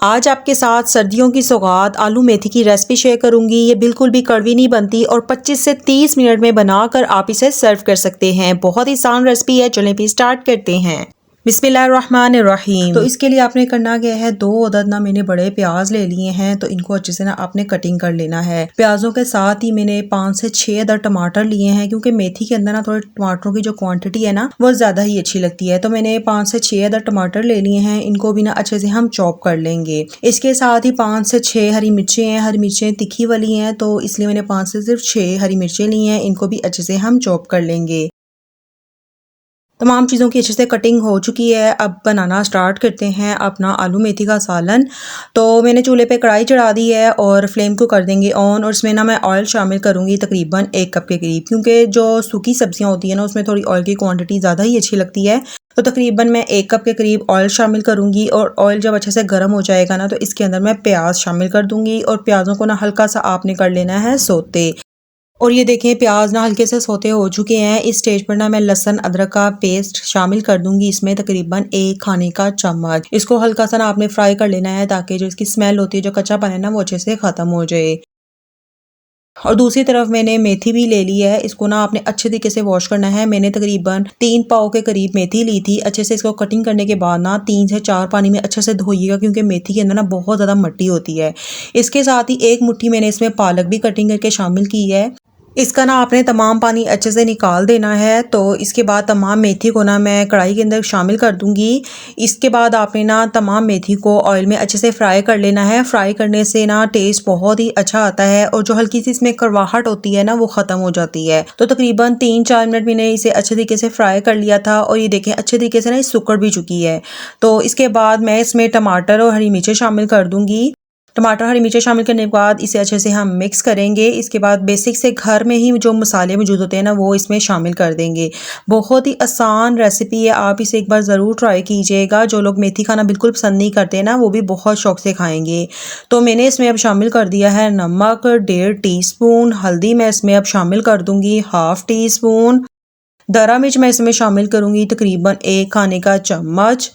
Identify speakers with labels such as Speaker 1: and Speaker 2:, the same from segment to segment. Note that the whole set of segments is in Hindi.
Speaker 1: आज आपके साथ सर्दियों की सौगात आलू मेथी की रेसिपी शेयर करूंगी। ये बिल्कुल भी कड़वी नहीं बनती और 25 से 30 मिनट में बनाकर आप इसे सर्व कर सकते हैं। बहुत ही आसान रेसिपी है। चलें भी स्टार्ट करते हैं। बिस्मिल्लाहिर्रहमानिर्रहीम। तो इसके लिए आपने करना क्या है, 2 अदद ना मैंने बड़े प्याज ले लिए हैं, तो इनको अच्छे से ना आपने कटिंग कर लेना है। प्याजों के साथ ही मैंने 5 से 6 अदद टमाटर लिए हैं, क्योंकि मेथी के अंदर ना थोड़े टमाटरों की जो क्वांटिटी है ना वो ज़्यादा ही अच्छी लगती है। तो मैंने 5 से 6 अदद टमाटर ले लिए हैं, इनको भी ना अच्छे से हम चॉप कर लेंगे। इसके साथ ही 5 से 6 हरी मिर्चें हैं। हरी मिर्चें तीखी वाली हैं, तो इसलिए मैंने 5 से सिर्फ 6 हरी मिर्चें ली हैं, इनको भी अच्छे से हम चॉप कर लेंगे। तमाम चीज़ों की अच्छे से कटिंग हो चुकी है। अब बनाना स्टार्ट करते हैं अपना आलू मेथी का सालन। तो मैंने चूल्हे पे कढ़ाई चढ़ा दी है और फ्लेम को कर देंगे ऑन, और इसमें ना मैं ऑयल शामिल करूँगी तकरीबन 1 कप के करीब, क्योंकि जो सूखी सब्जियां होती है ना उसमें थोड़ी ऑयल की क्वांटिटी ज़्यादा ही अच्छी लगती है। तो तकरीबन मैं 1 कप के करीब ऑयल शामिल करूँगी, और ऑयल जब अच्छे से गर्म हो जाएगा ना तो इसके अंदर मैं प्याज शामिल कर दूँगी, और प्याज़ों को ना हल्का सा आपने कर लेना है सोते। और ये देखें प्याज ना हल्के से सोते हो चुके हैं। इस स्टेज पर ना मैं लहसुन अदरक का पेस्ट शामिल कर दूंगी, इसमें तकरीबन 1 खाने का चम्मच। इसको हल्का सा ना आपने फ्राई कर लेना है, ताकि जो इसकी स्मेल होती है, जो कच्चापन है ना, वो अच्छे से ख़त्म हो जाए। और दूसरी तरफ मैंने मेथी भी ले ली है। इसको ना आपने अच्छे तरीके से वॉश करना है। मैंने तकरीबन 3 पाव के करीब मेथी ली थी। अच्छे से इसको कटिंग करने के बाद ना 3 से 4 पानी में अच्छे से धोइएगा, क्योंकि मेथी के अंदर ना बहुत ज़्यादा मिट्टी होती है। इसके साथ ही 1 मुट्ठी मैंने इसमें पालक भी कटिंग करके शामिल की है। इसका ना आपने तमाम पानी अच्छे से निकाल देना है। तो इसके बाद तमाम मेथी को ना मैं कढ़ाई के अंदर शामिल कर दूंगी। इसके बाद आपने ना तमाम मेथी को ऑयल में अच्छे से फ्राई कर लेना है। फ्राई करने से ना टेस्ट बहुत ही अच्छा आता है, और जो हल्की सी इसमें कड़वाहट होती है ना वो ख़त्म हो जाती है। तो तकरीबन 3-4 मिनट मैंने इसे अच्छे तरीके से फ्राई कर लिया था, और ये देखें अच्छे तरीके से ना ये सुकड़ भी चुकी है। तो इसके बाद मैं इसमें टमाटर और हरी मिर्चें शामिल कर दूंगी। टमाटर हरी मिर्चें शामिल करने के बाद इसे अच्छे से हम मिक्स करेंगे। इसके बाद बेसिक से घर में ही जो मसाले मौजूद होते हैं ना वो इसमें शामिल कर देंगे। बहुत ही आसान रेसिपी है, आप इसे एक बार ज़रूर ट्राई कीजिएगा। जो लोग मेथी खाना बिल्कुल पसंद नहीं करते ना वो भी बहुत शौक से खाएंगे। तो मैंने इसमें अब शामिल कर दिया है नमक 1.5 टीस्पून। हल्दी मैं इसमें अब शामिल कर दूंगी 1/2 टीस्पून। दरा मिर्च मैं इसमें शामिल करूंगी तकरीबन 1 खाने का चम्मच।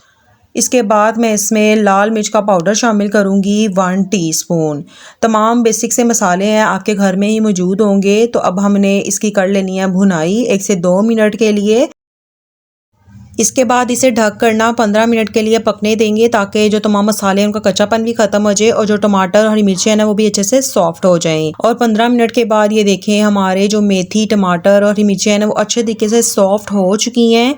Speaker 1: इसके बाद मैं इसमें लाल मिर्च का पाउडर शामिल करूंगी 1 टीस्पून। तमाम बेसिक से मसाले हैं आपके घर में ही मौजूद होंगे। तो अब हमने इसकी कर लेनी है भुनाई 1 से 2 मिनट के लिए। इसके बाद इसे ढक कर ना 15 मिनट के लिए पकने देंगे, ताकि जो तमाम मसाले हैं उनका कच्चापन भी खत्म हो जाए, और जो टमाटर और हरी मिर्चें हैं ना वो भी अच्छे से सॉफ्ट हो जाएं। और 15 मिनट के बाद ये देखें हमारे जो मेथी टमाटर और हरी मिर्चें हैं ना वो अच्छे तरीके से सॉफ्ट हो चुकी हैं।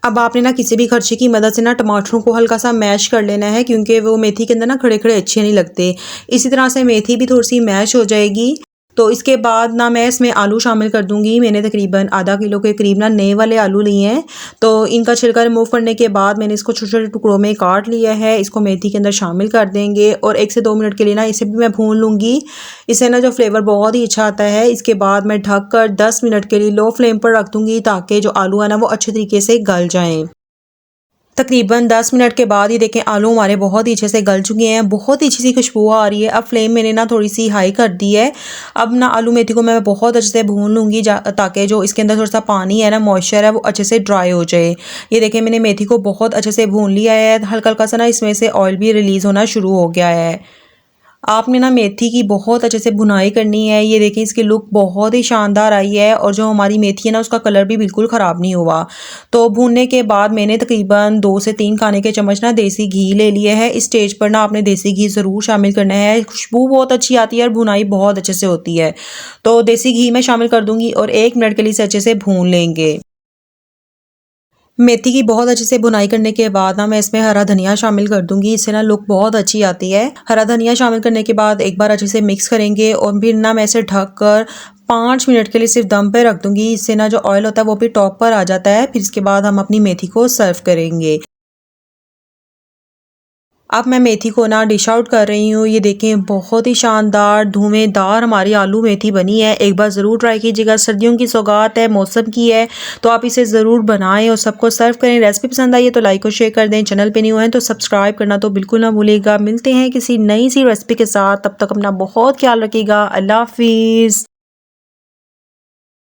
Speaker 1: अब आपने ना किसी भी खर्चे की मदद से ना टमाटरों को हल्का सा मैश कर लेना है, क्योंकि वो मेथी के अंदर ना खड़े खड़े अच्छे नहीं लगते। इसी तरह से मेथी भी थोड़ी सी मैश हो जाएगी। तो इसके बाद ना मैं इसमें आलू शामिल कर दूंगी। मैंने तकरीबन आधा किलो के करीब ना नए वाले आलू लिए हैं। तो इनका छिलका रिमूव करने के बाद मैंने इसको छोटे छोटे टुकड़ों में काट लिया है। इसको मेथी के अंदर शामिल कर देंगे, और 1 से 2 मिनट के लिए ना इसे भी मैं भून लूँगी। इससे ना जो फ्लेवर बहुत ही अच्छा आता है। इसके बाद मैं ढक कर 10 मिनट के लिए लो फ्लेम पर रख दूँगी, ताकि जो आलू है ना वो अच्छे तरीके से गल जाएँ। तकरीबन 10 मिनट के बाद ये देखें आलू हमारे बहुत ही अच्छे से गल चुके हैं। बहुत ही अच्छी सी खुशबू आ रही है। अब फ्लेम मैंने ना थोड़ी सी हाई कर दी है। अब ना आलू मेथी को मैं बहुत अच्छे से भून लूँगी, ताकि जो इसके अंदर थोड़ा सा पानी है ना, मॉइस्चर है, वो अच्छे से ड्राई हो जाए। ये देखें मैंने मेथी को बहुत अच्छे से भून लिया है। हल्का हल्का सा ना इसमें से ऑयल भी रिलीज़ होना शुरू हो गया है। आपने ना मेथी की बहुत अच्छे से भुनाई करनी है। ये देखिए इसकी लुक बहुत ही शानदार आई है, और जो हमारी मेथी है ना उसका कलर भी बिल्कुल ख़राब नहीं हुआ। तो भूनने के बाद मैंने तकरीबन 2 से 3 खाने के चम्मच ना देसी घी ले लिया है। इस स्टेज पर ना आपने देसी घी ज़रूर शामिल करना है। खुशबू बहुत अच्छी आती है और भुनाई बहुत अच्छे से होती है। तो देसी घी मैं शामिल कर दूँगी, और 1 मिनट के लिए इसे अच्छे से भून लेंगे। मेथी की बहुत अच्छे से भुनाई करने के बाद ना मैं इसमें हरा धनिया शामिल कर दूंगी। इससे ना लुक बहुत अच्छी आती है। हरा धनिया शामिल करने के बाद एक बार अच्छे से मिक्स करेंगे, और फिर ना मैं इसे ढक कर 5 मिनट के लिए सिर्फ दम पे रख दूंगी। इससे ना जो ऑयल होता है वो भी टॉप पर आ जाता है। फिर इसके बाद हम अपनी मेथी को सर्व करेंगे। अब मैं मेथी को ना डिश आउट कर रही हूँ। ये देखें बहुत ही शानदार धुआंधार हमारी आलू मेथी बनी है। एक बार ज़रूर ट्राई कीजिएगा। सर्दियों की सौगात है, मौसम की है, तो आप इसे ज़रूर बनाएं और सबको सर्व करें। रेसिपी पसंद आई है तो लाइक और शेयर कर दें। चैनल पे न्यू हैं तो सब्सक्राइब करना तो बिल्कुल ना भूलिएगा। मिलते हैं किसी नई सी रेसिपी के साथ, तब तक अपना बहुत ख्याल रखिएगा। अल्लाह हाफिज़।